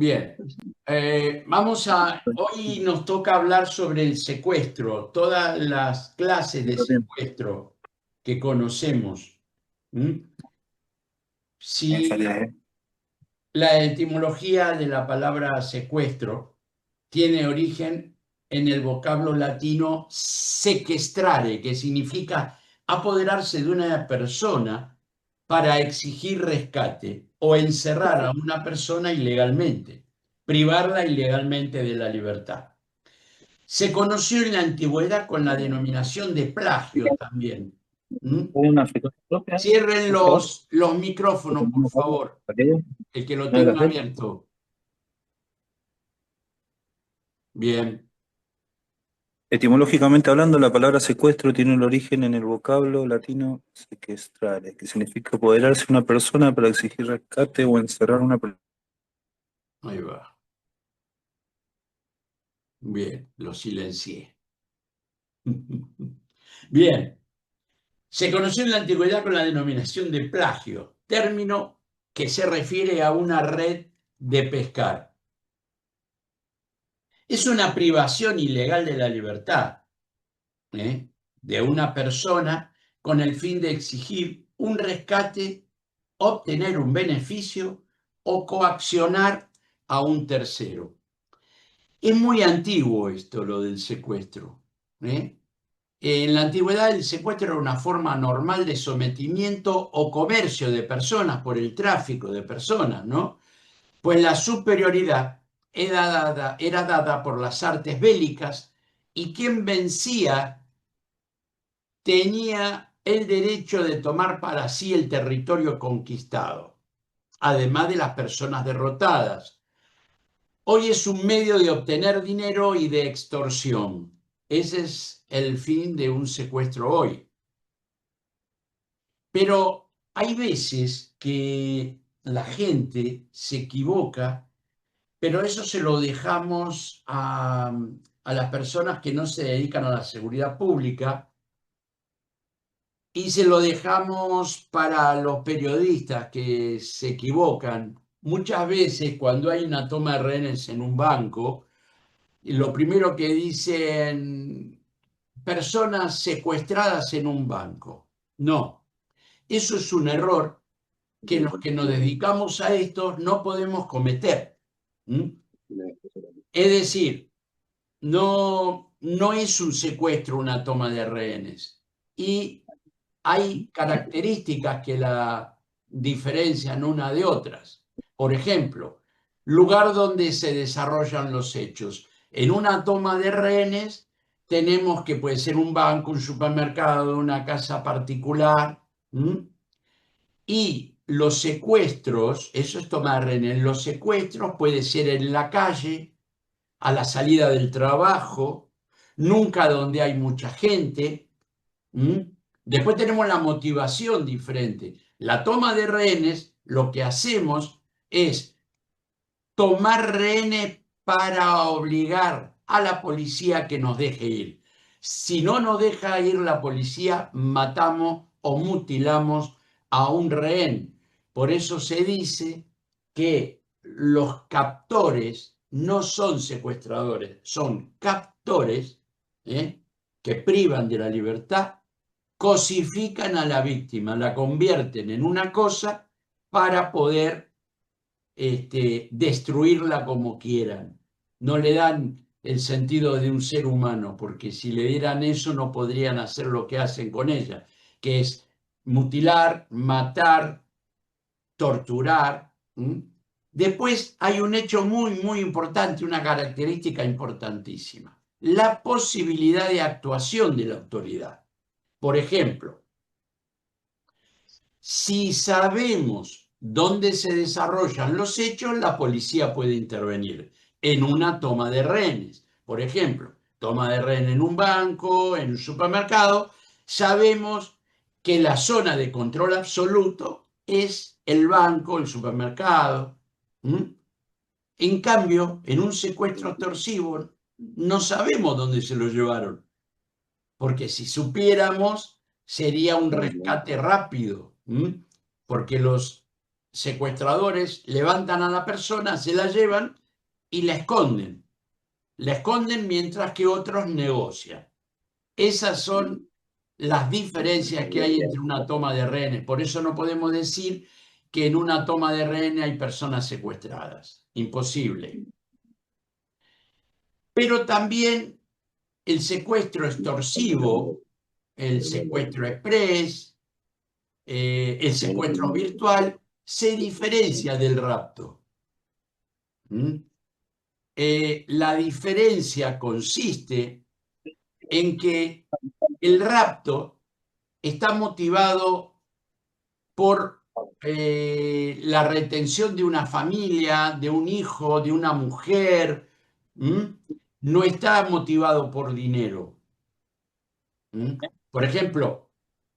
Bien. Hoy nos toca hablar sobre el secuestro, todas las clases de Mucho tiempo. secuestro que conocemos. ¿Mm? Si Excelente. la etimología de la palabra secuestro tiene origen en el vocablo latino sequestrare, que significa apoderarse de una persona para exigir rescate o encerrar a una persona ilegalmente, privarla ilegalmente de la libertad. Se conoció en la antigüedad con la denominación de plagio también. ¿Mm? Una frecuencia propia, Cierren por favor. los micrófonos, por favor, Aquello, el que lo no era tenga hacer. abierto. Bien. Etimológicamente hablando, la palabra secuestro tiene un origen en el vocablo latino sequestrare, que significa apoderarse de una persona para exigir rescate o encerrar a una persona. Ahí va. Bien, lo silencié. Bien, se conoció en la antigüedad con la denominación de plagio, término que se refiere a una red de pescar. Es una privación ilegal de la libertad, ¿eh? de una persona con el fin de exigir un rescate, obtener un beneficio o coaccionar a un tercero. Es muy antiguo esto, lo del secuestro, ¿eh? En la antigüedad el secuestro era una forma normal de sometimiento o comercio de personas por el tráfico de personas, ¿no? Pues la superioridad era dada por las artes bélicas y quien vencía tenía el derecho de tomar para sí el territorio conquistado, además de las personas derrotadas. Hoy es un medio de obtener dinero y de extorsión. Ese es el fin de un secuestro hoy. Pero hay veces que la gente se equivoca, pero eso se lo dejamos a las personas que no se dedican a la seguridad pública y se lo dejamos para los periodistas que se equivocan. Muchas veces cuando hay una toma de rehenes en un banco, lo primero que dicen, personas secuestradas en un banco. No, eso es un error que los que nos dedicamos a esto no podemos cometer. ¿Mm? Es decir, no es un secuestro una toma de rehenes. Y hay características que la diferencian una de otras. Por ejemplo, lugar donde se desarrollan los hechos. En una toma de rehenes tenemos que puede ser un banco, un supermercado, una casa particular. ¿Mm? Y los secuestros, eso es tomar rehenes, los secuestros puede ser en la calle, a la salida del trabajo, nunca donde hay mucha gente. ¿Mm? Después tenemos la motivación diferente. La toma de rehenes, lo que hacemos es tomar rehenes para obligar a la policía que nos deje ir. Si no nos deja ir la policía, matamos o mutilamos a un rehén. Por eso se dice que los captores no son secuestradores, son captores, ¿eh? que privan de la libertad, cosifican a la víctima, la convierten en una cosa para poder destruirla como quieran. No le dan el sentido de un ser humano, porque si le dieran eso no podrían hacer lo que hacen con ella, que es mutilar, matar, torturar. ¿Mm? Después hay un hecho muy importante, una característica importantísima, la posibilidad de actuación de la autoridad. Por ejemplo, si sabemos dónde se desarrollan los hechos, la policía puede intervenir en una toma de rehenes. Por ejemplo, toma de rehén en un banco, en un supermercado, sabemos que la zona de control absoluto es el banco, el supermercado. ¿Mm? En cambio, en un secuestro extorsivo no sabemos dónde se lo llevaron, porque si supiéramos sería un rescate rápido, porque los secuestradores levantan a la persona, se la llevan y la esconden. La esconden mientras que otros negocian. Esas son las diferencias que hay entre una toma de rehenes. Por eso no podemos decir que en una toma de rehenes hay personas secuestradas. Imposible. Pero también el secuestro extorsivo, el secuestro express, el secuestro virtual, se diferencia del rapto. La diferencia consiste en que el rapto está motivado por la retención de una familia, de un hijo, de una mujer. No está motivado por dinero. Por ejemplo,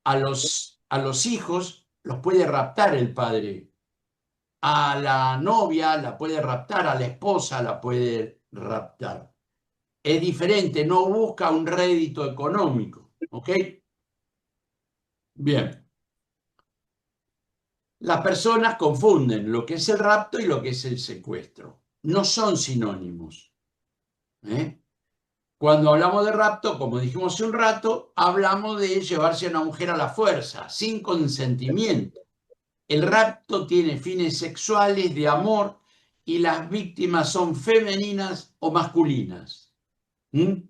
a los hijos los puede raptar el padre. A la novia la puede raptar, a la esposa la puede raptar. Es diferente, no busca un rédito económico. ¿Ok? Bien. Las personas confunden lo que es el rapto y lo que es el secuestro. No son sinónimos. Cuando hablamos de rapto, como dijimos hace un rato, hablamos de llevarse a una mujer a la fuerza, sin consentimiento. El rapto tiene fines sexuales, de amor, y las víctimas son femeninas o masculinas. Bien.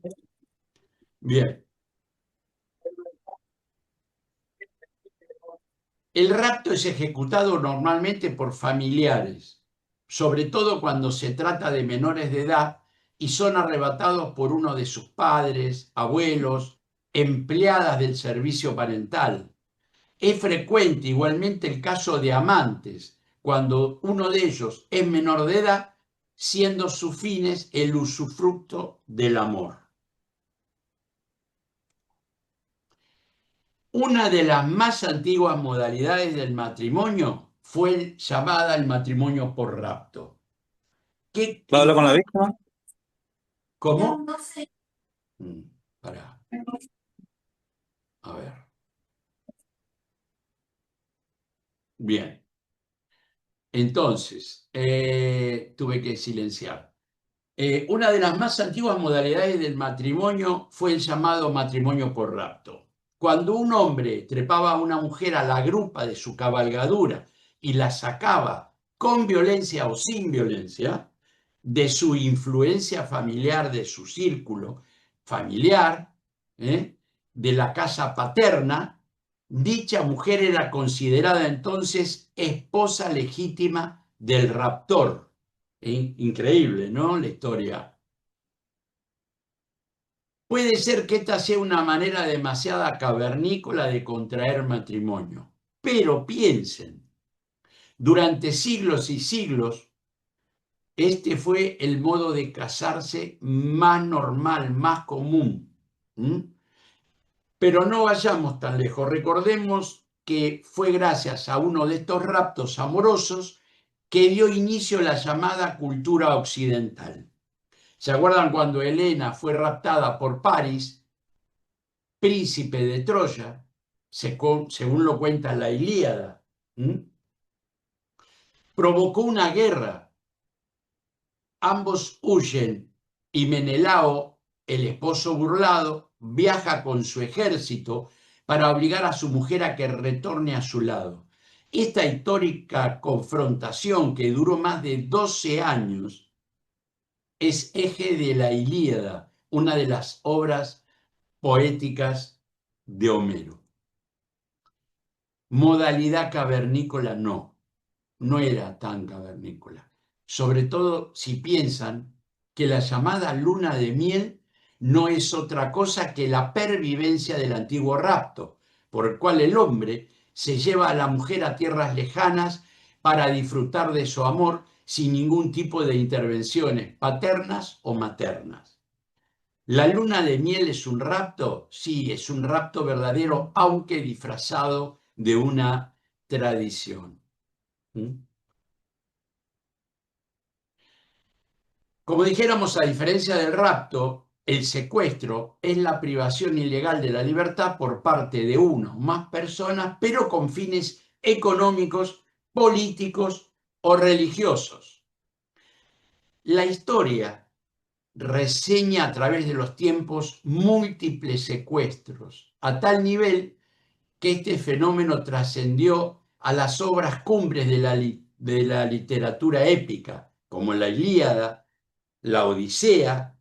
El rapto es ejecutado normalmente por familiares, sobre todo cuando se trata de menores de edad y son arrebatados por uno de sus padres, abuelos, empleadas del servicio parental. Es frecuente igualmente el caso de amantes, cuando uno de ellos es menor de edad, siendo sus fines el usufructo del amor. Una de las más antiguas modalidades del matrimonio fue llamada el matrimonio por rapto. ¿Va a hablar con la víctima? ¿Cómo? Pará. A ver. Bien. Entonces, tuve que silenciar. Una de las más antiguas modalidades del matrimonio fue el llamado matrimonio por rapto. Cuando un hombre trepaba a una mujer a la grupa de su cabalgadura y la sacaba con violencia o sin violencia de su influencia familiar, de su círculo familiar, de la casa paterna, dicha mujer era considerada entonces esposa legítima del raptor. Increíble, ¿no? La historia. Puede ser que esta sea una manera demasiado cavernícola de contraer matrimonio, pero piensen, durante siglos y siglos, este fue el modo de casarse más normal, más común. Pero no vayamos tan lejos. Recordemos que fue gracias a uno de estos raptos amorosos que dio inicio a la llamada cultura occidental. ¿Se acuerdan cuando Helena fue raptada por Paris, príncipe de Troya, según lo cuenta la Ilíada? Provocó una guerra. Ambos huyen y Menelao, el esposo burlado, viaja con su ejército para obligar a su mujer a que retorne a su lado. Esta histórica confrontación, que duró más de 12 años, es eje de la Ilíada, una de las obras poéticas de Homero. Modalidad cavernícola no era tan cavernícola. Sobre todo si piensan que la llamada luna de miel no es otra cosa que la pervivencia del antiguo rapto, por el cual el hombre se lleva a la mujer a tierras lejanas para disfrutar de su amor sin ningún tipo de intervenciones paternas o maternas. ¿La luna de miel es un rapto? Sí, es un rapto verdadero, aunque disfrazado de una tradición. Como dijéramos, a diferencia del rapto, el secuestro es la privación ilegal de la libertad por parte de una o más personas, pero con fines económicos políticos o religiosos. La historia reseña a través de los tiempos múltiples secuestros, a tal nivel que este fenómeno trascendió a las obras cumbres de la literatura épica, como la Ilíada, la Odisea,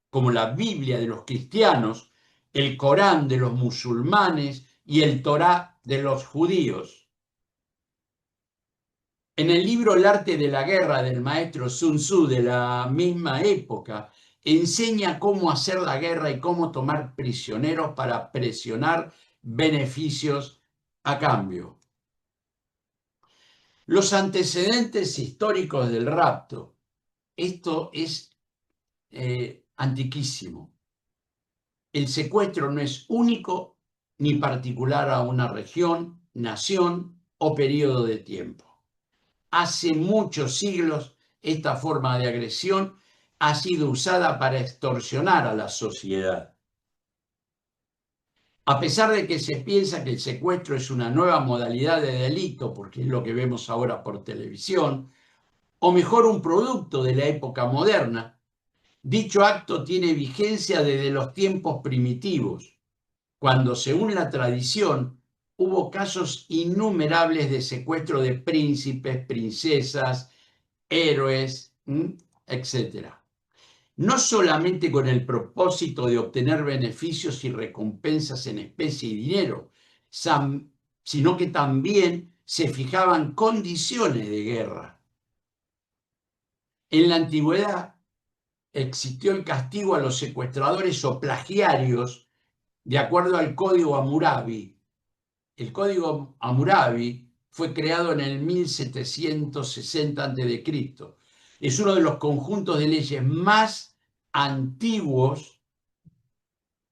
como la Biblia de los cristianos, el Corán de los musulmanes y el Torá de los judíos. En el libro El arte de la guerra del maestro Sun Tzu de la misma época, enseña cómo hacer la guerra y cómo tomar prisioneros para presionar beneficios a cambio. Los antecedentes históricos del rapto. Esto es antiquísimo. El secuestro no es único ni particular a una región, nación o periodo de tiempo. Hace muchos siglos esta forma de agresión ha sido usada para extorsionar a la sociedad. A pesar de que se piensa que el secuestro es una nueva modalidad de delito, porque es lo que vemos ahora por televisión, o mejor un producto de la época moderna, dicho acto tiene vigencia desde los tiempos primitivos, cuando, según la tradición, hubo casos innumerables de secuestro de príncipes, princesas, héroes, etc. No solamente con el propósito de obtener beneficios y recompensas en especie y dinero, sino que también se fijaban condiciones de guerra. En la antigüedad existió el castigo a los secuestradores o plagiarios de acuerdo al Código Hammurabi. El Código Hammurabi fue creado en el 1760 a.C. Es uno de los conjuntos de leyes más antiguos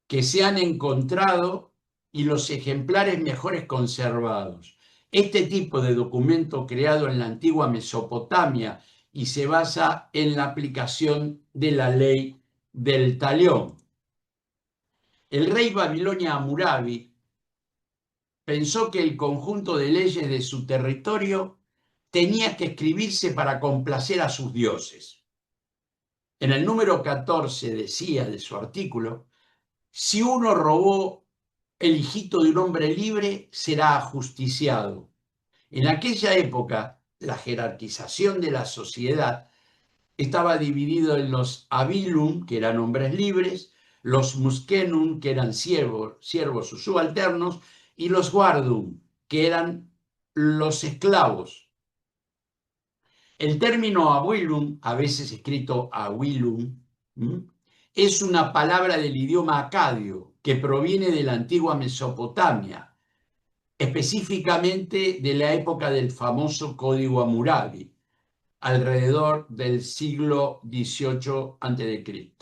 que se han encontrado y los ejemplares mejores conservados. Este tipo de documento creado en la antigua Mesopotamia y se basa en la aplicación de la ley del talión. El rey babilonia Hammurabi pensó que el conjunto de leyes de su territorio tenía que escribirse para complacer a sus dioses. En el número 14 decía de su artículo: si uno robó el hijito de un hombre libre, será ajusticiado. En aquella época, la jerarquización de la sociedad estaba dividido en los abilum, que eran hombres libres, los muskenum, que eran siervos o subalternos, y los guardum, que eran los esclavos. El término abuilum, a veces escrito abuilum, es una palabra del idioma acadio que proviene de la antigua Mesopotamia, específicamente de la época del famoso Código Hammurabi, alrededor del siglo XVIII a.C.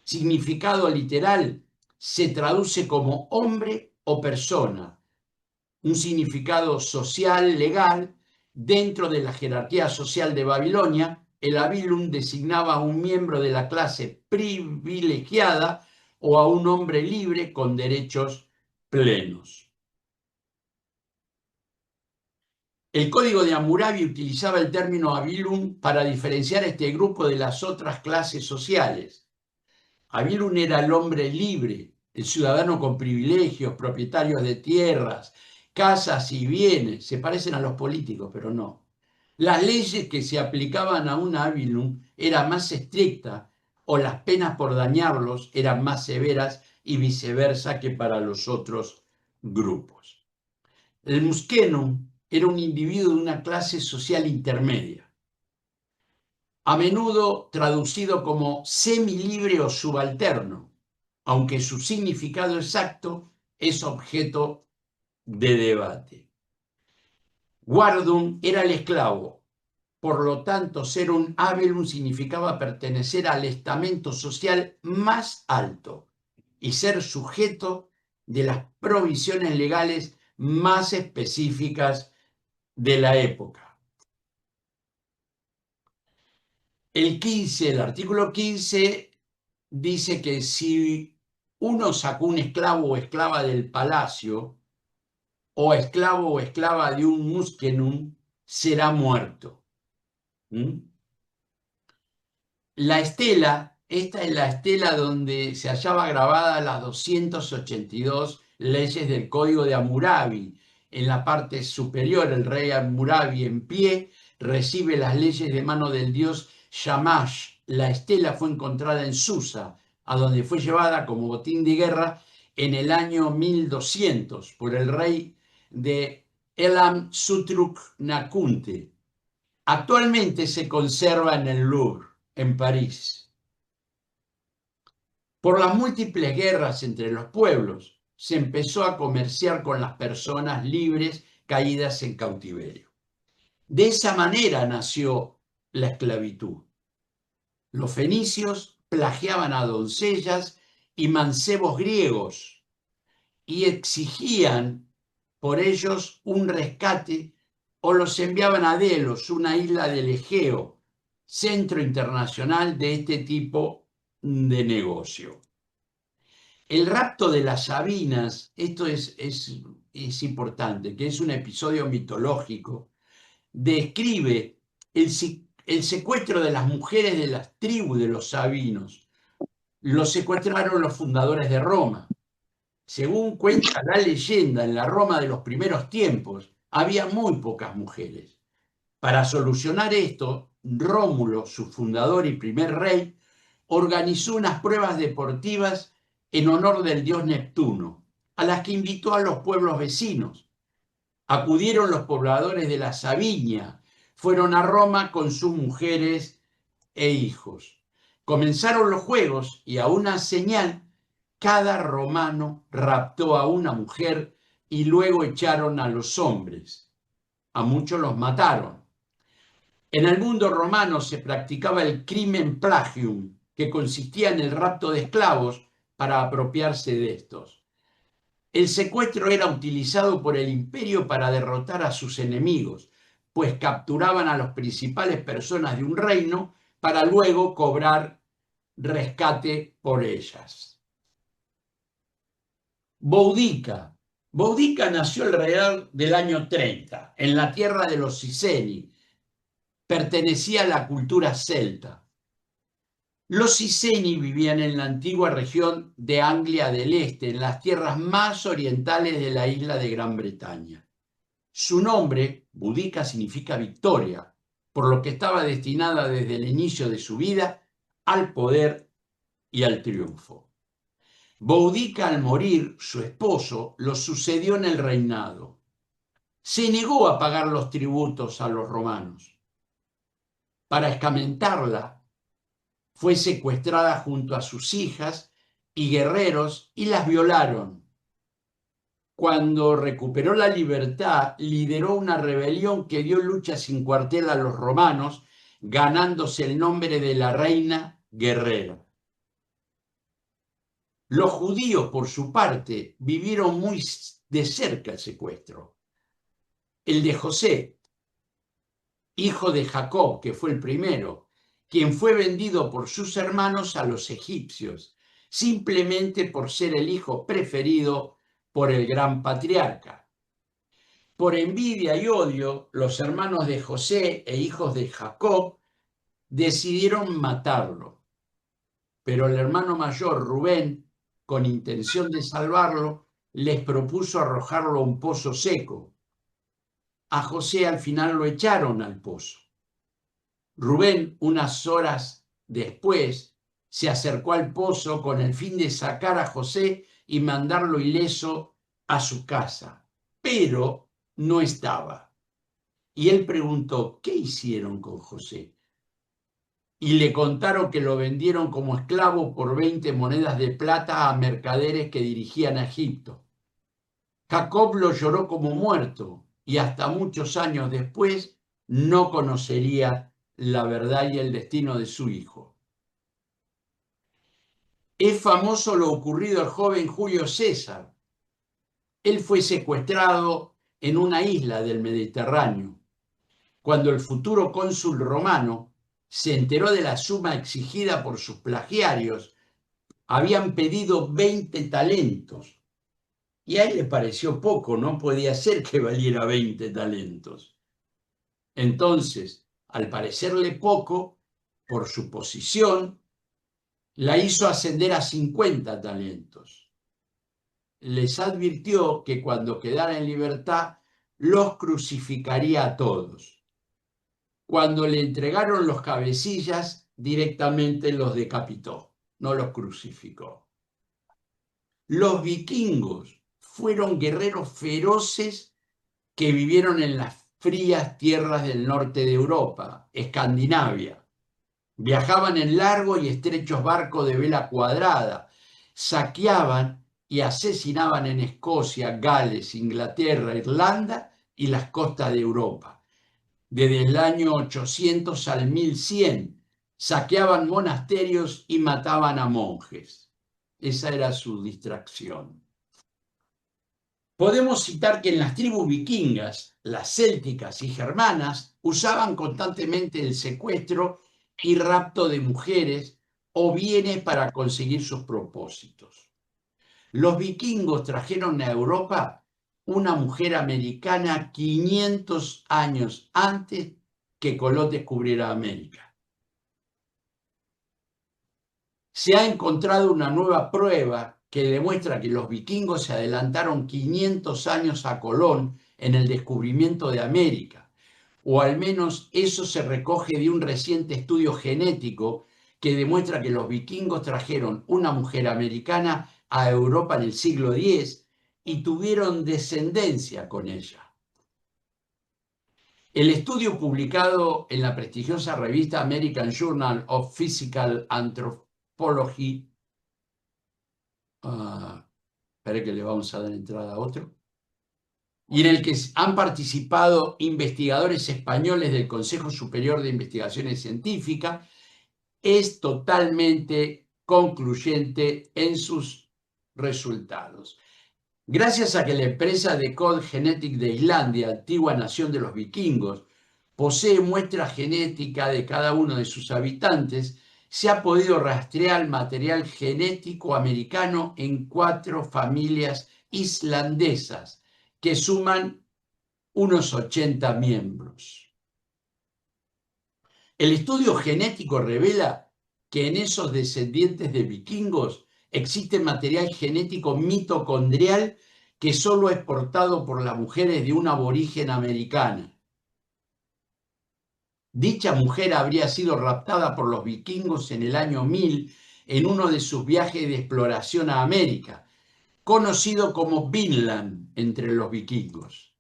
Significado literal se traduce como hombre o persona, un significado social, legal. Dentro de la jerarquía social de Babilonia, el abilum designaba a un miembro de la clase privilegiada o a un hombre libre con derechos plenos. El Código de Hammurabi utilizaba el término abilum para diferenciar a este grupo de las otras clases sociales. Abilum era el hombre libre, el ciudadano con privilegios, propietarios de tierras, casas y bienes. Se parecen a los políticos, pero no. Las leyes que se aplicaban a un abilum eran más estrictas o las penas por dañarlos eran más severas y viceversa que para los otros grupos. El muskenum era un individuo de una clase social intermedia, a menudo traducido como semilibre o subalterno, aunque su significado exacto es objeto de debate. Guardum era el esclavo, por lo tanto ser un abilum significaba pertenecer al estamento social más alto y ser sujeto de las provisiones legales más específicas de la época. El artículo 15 dice que si uno sacó un esclavo o esclava del palacio, o esclavo o esclava de un muskenum, será muerto. ¿Mm? La estela, esta es la estela donde se hallaba grabada las 282 leyes del Código de Hammurabi. En la parte superior, el rey Hammurabi en pie recibe las leyes de mano del dios Shamash. La estela fue encontrada en Susa, a donde fue llevada como botín de guerra en el año 1200 por el rey de Elam Sutruk Nakhunte. Actualmente se conserva en el Louvre, en París. Por las múltiples guerras entre los pueblos, se empezó a comerciar con las personas libres caídas en cautiverio. De esa manera nació la esclavitud. Los fenicios plagiaban a doncellas y mancebos griegos y exigían por ellos un rescate o los enviaban a Delos, una isla del Egeo, centro internacional de este tipo de negocio. El rapto de las Sabinas, esto es importante, que es un episodio mitológico, describe el secuestro de las mujeres de las tribus de los sabinos. Los secuestraron los fundadores de Roma. Según cuenta la leyenda, en la Roma de los primeros tiempos había muy pocas mujeres. Para solucionar esto, Rómulo, su fundador y primer rey, organizó unas pruebas deportivas en honor del dios Neptuno, a las que invitó a los pueblos vecinos. Acudieron los pobladores de la Sabiña, fueron a Roma con sus mujeres e hijos. Comenzaron los juegos y a una señal, cada romano raptó a una mujer y luego echaron a los hombres. A muchos los mataron. En el mundo romano se practicaba el crimen plagium, que consistía en el rapto de esclavos para apropiarse de estos. El secuestro era utilizado por el imperio para derrotar a sus enemigos, pues capturaban a las principales personas de un reino para luego cobrar rescate por ellas. Boudica. Boudica nació alrededor del año 30, en la tierra de los Iceni. Pertenecía a la cultura celta. Los Iceni vivían en la antigua región de Anglia del Este, en las tierras más orientales de la isla de Gran Bretaña. Su nombre, Boudica, significa victoria, por lo que estaba destinada desde el inicio de su vida al poder y al triunfo. Boudica, al morir su esposo, lo sucedió en el reinado. Se negó a pagar los tributos a los romanos. Para escarmentarla, fue secuestrada junto a sus hijas y guerreros y las violaron. Cuando recuperó la libertad, lideró una rebelión que dio lucha sin cuartel a los romanos, ganándose el nombre de la reina guerrera. Los judíos, por su parte, vivieron muy de cerca el secuestro. El de José, hijo de Jacob, que fue el primero, quien fue vendido por sus hermanos a los egipcios, simplemente por ser el hijo preferido por el gran patriarca. Por envidia y odio, los hermanos de José e hijos de Jacob decidieron matarlo. Pero el hermano mayor, Rubén, con intención de salvarlo, les propuso arrojarlo a un pozo seco. A José al final lo echaron al pozo. Rubén, unas horas después, se acercó al pozo con el fin de sacar a José y mandarlo ileso a su casa, pero no estaba. Y él preguntó, ¿qué hicieron con José? Y le contaron que lo vendieron como esclavo por 20 monedas de plata a mercaderes que dirigían a Egipto. Jacob lo lloró como muerto y hasta muchos años después no conocería la verdad y el destino de su hijo. Es famoso lo ocurrido al joven Julio César. Él fue secuestrado en una isla del Mediterráneo. Cuando el futuro cónsul romano se enteró de la suma exigida por sus plagiarios, habían pedido 20 talentos. Y a él le pareció poco, no podía ser que valiera 20 talentos. Entonces, al parecerle poco, por su posición, la hizo ascender a 50 talentos. Les advirtió que cuando quedara en libertad, los crucificaría a todos. Cuando le entregaron los cabecillas, directamente los decapitó, no los crucificó. Los vikingos fueron guerreros feroces que vivieron en las frías tierras del norte de Europa, Escandinavia. Viajaban en largos y estrechos barcos de vela cuadrada, saqueaban y asesinaban en Escocia, Gales, Inglaterra, Irlanda y las costas de Europa. Desde el año 800 al 1100, saqueaban monasterios y mataban a monjes. Esa era su distracción. Podemos citar que en las tribus vikingas, las célticas y germanas usaban constantemente el secuestro y rapto de mujeres o bienes para conseguir sus propósitos. Los vikingos trajeron a Europa una mujer americana 500 años antes que Colón descubriera América. Se ha encontrado una nueva prueba que demuestra que los vikingos se adelantaron 500 años a Colón en el descubrimiento de América, o al menos eso se recoge de un reciente estudio genético que demuestra que los vikingos trajeron una mujer americana a Europa en el siglo X y tuvieron descendencia con ella. El estudio publicado en la prestigiosa revista American Journal of Physical Anthropology, espera que le vamos a dar entrada a otro, y en el que han participado investigadores españoles del Consejo Superior de Investigaciones Científicas, es totalmente concluyente en sus resultados. Gracias a que la empresa Decode Genetic de Islandia, antigua nación de los vikingos, posee muestra genética de cada uno de sus habitantes, se ha podido rastrear material genético americano en 4 familias islandesas que suman unos 80 miembros. El estudio genético revela que en esos descendientes de vikingos existe material genético mitocondrial que solo es portado por las mujeres de una aborigen americana. Dicha mujer habría sido raptada por los vikingos en el año 1000 en uno de sus viajes de exploración a América, conocido como Vinland entre los vikingos.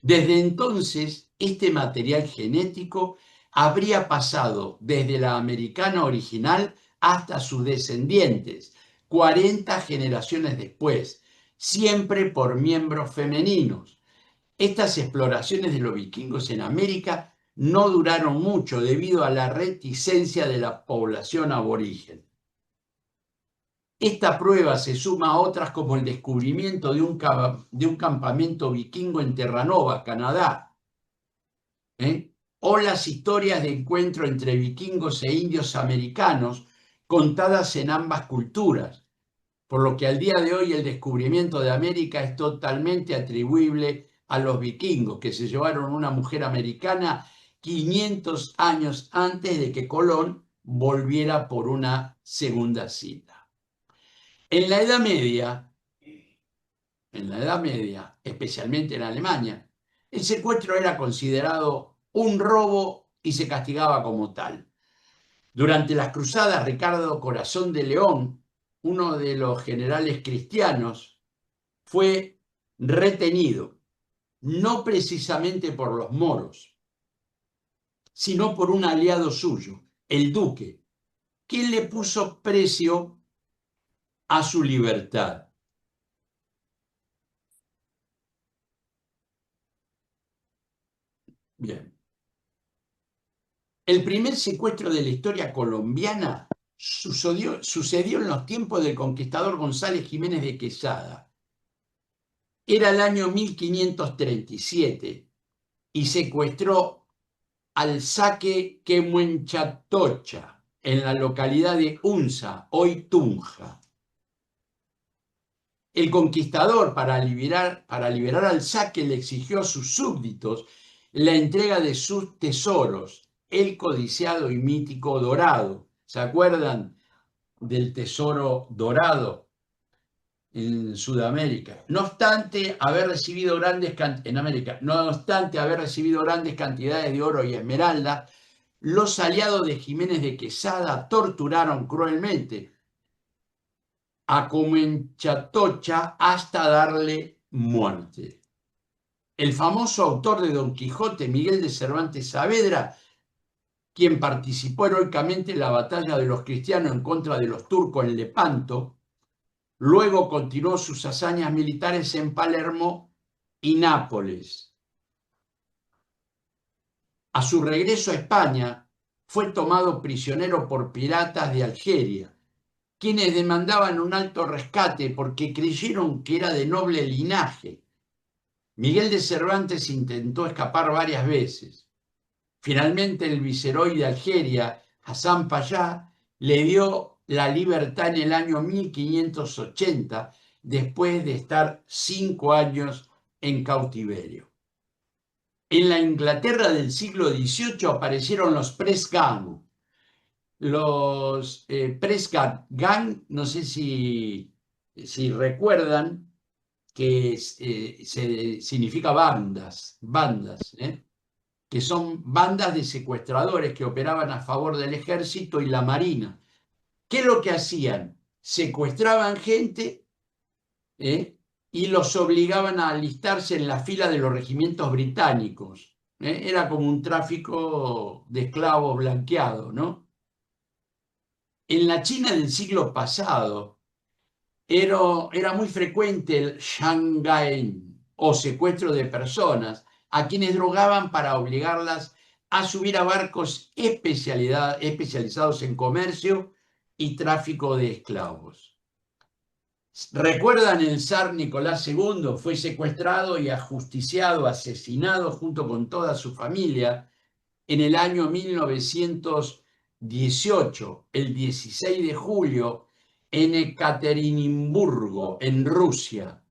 Desde entonces, este material genético habría pasado desde la americana original hasta sus descendientes, 40 generaciones después, siempre por miembros femeninos. Estas exploraciones de los vikingos en América no duraron mucho debido a la reticencia de la población aborigen. Esta prueba se suma a otras como el descubrimiento de un campamento vikingo en Terranova, Canadá, o las historias de encuentro entre vikingos e indios americanos contadas en ambas culturas, por lo que al día de hoy el descubrimiento de América es totalmente atribuible a los vikingos, que se llevaron una mujer americana 500 años antes de que Colón volviera por una segunda cita. En la Edad Media, especialmente en Alemania, el secuestro era considerado un robo y se castigaba como tal. Durante las cruzadas, Ricardo Corazón de León, uno de los generales cristianos, fue retenido, no precisamente por los moros, sino por un aliado suyo, el duque, quien le puso precio a su libertad. Bien. El primer secuestro de la historia colombiana sucedió en los tiempos del conquistador González Jiménez de Quesada. Era el año 1537 y secuestró al Zaque Quemuenchatocha, en la localidad de Unza, hoy Tunja. El conquistador, para liberar al Zaque, le exigió a sus súbditos la entrega de sus tesoros, el codiciado y mítico dorado. ¿Se acuerdan del tesoro dorado en Sudamérica? No obstante haber recibido grandes cantidades de oro y esmeralda, los aliados de Jiménez de Quesada torturaron cruelmente a Comenchatocha hasta darle muerte. El famoso autor de Don Quijote, Miguel de Cervantes Saavedra, quien participó heroicamente en la batalla de los cristianos en contra de los turcos en Lepanto, luego continuó sus hazañas militares en Palermo y Nápoles. A su regreso a España, fue tomado prisionero por piratas de Algeria, quienes demandaban un alto rescate porque creyeron que era de noble linaje. Miguel de Cervantes intentó escapar varias veces. Finalmente, el viceroy de Algeria, Hassan Payá, le dio la libertad en el año 1580, después de estar 5 años en cautiverio. En la Inglaterra del siglo XVIII aparecieron los press gang. Los press gang, no sé si recuerdan, que significa bandas, que son bandas de secuestradores que operaban a favor del ejército y la marina. ¿Qué es lo que hacían? Secuestraban gente y los obligaban a alistarse en la fila de los regimientos británicos. Era como un tráfico de esclavos blanqueados, ¿no? En la China del siglo pasado era muy frecuente el shanghai o secuestro de personas a quienes drogaban para obligarlas a subir a barcos especializados en comercio y tráfico de esclavos. ¿Recuerdan el zar Nicolás II? Fue secuestrado y ajusticiado, asesinado junto con toda su familia en el año 1918, el 16 de julio, en Ekaterimburgo, en Rusia,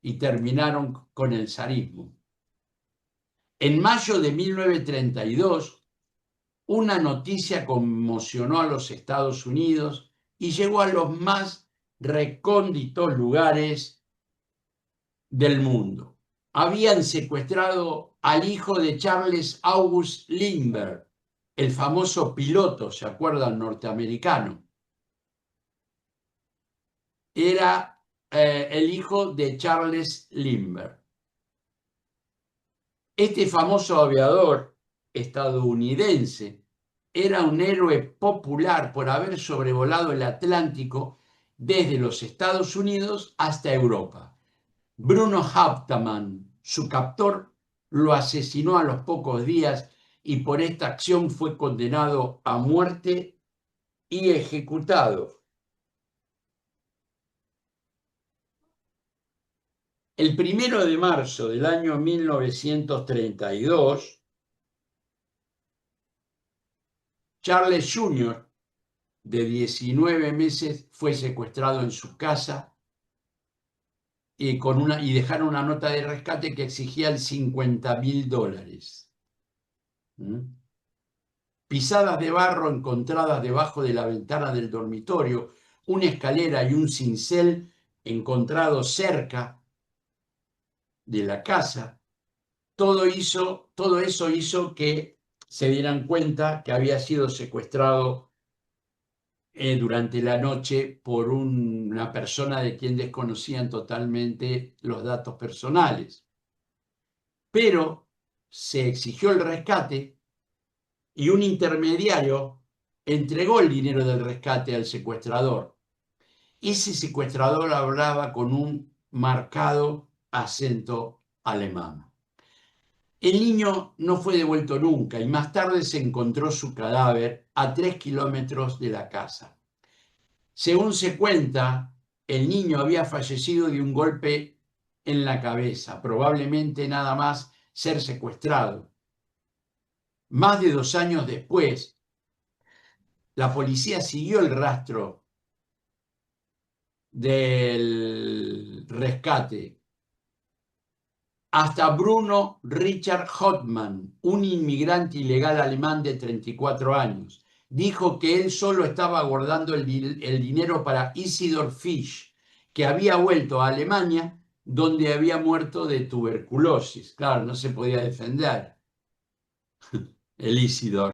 y terminaron con el zarismo. En mayo de 1932, una noticia conmocionó a los Estados Unidos y llegó a los más recónditos lugares del mundo. Habían secuestrado al hijo de Charles August Lindbergh, el famoso piloto, ¿se acuerdan? Norteamericano. Era el hijo de Charles Lindbergh. Este famoso aviador estadounidense era un héroe popular por haber sobrevolado el Atlántico desde los Estados Unidos hasta Europa. Bruno Hauptmann, su captor, lo asesinó a los pocos días y por esta acción fue condenado a muerte y ejecutado. El 1 de marzo del año 1932, Charles Jr., de 19 meses, fue secuestrado en su casa y dejaron una nota de rescate que exigía $50.000. Pisadas de barro encontradas debajo de la ventana del dormitorio, una escalera y un cincel encontrados cerca de la casa, todo eso hizo que se dieran cuenta que había sido secuestrado durante la noche por una persona de quien desconocían totalmente los datos personales. Pero se exigió el rescate y un intermediario entregó el dinero del rescate al secuestrador. Ese secuestrador hablaba con un marcado acento alemán. El niño no fue devuelto nunca y más tarde se encontró su cadáver a 3 kilómetros de la casa. Según se cuenta, el niño había fallecido de un golpe en la cabeza, probablemente nada más ser secuestrado. Más de 2 años después, la policía siguió el rastro del rescate hasta Bruno Richard Hoffmann, un inmigrante ilegal alemán de 34 años. Dijo que él solo estaba guardando el dinero para Isidor Fisch, que había vuelto a Alemania, donde había muerto de tuberculosis. Claro, no se podía defender el Isidor.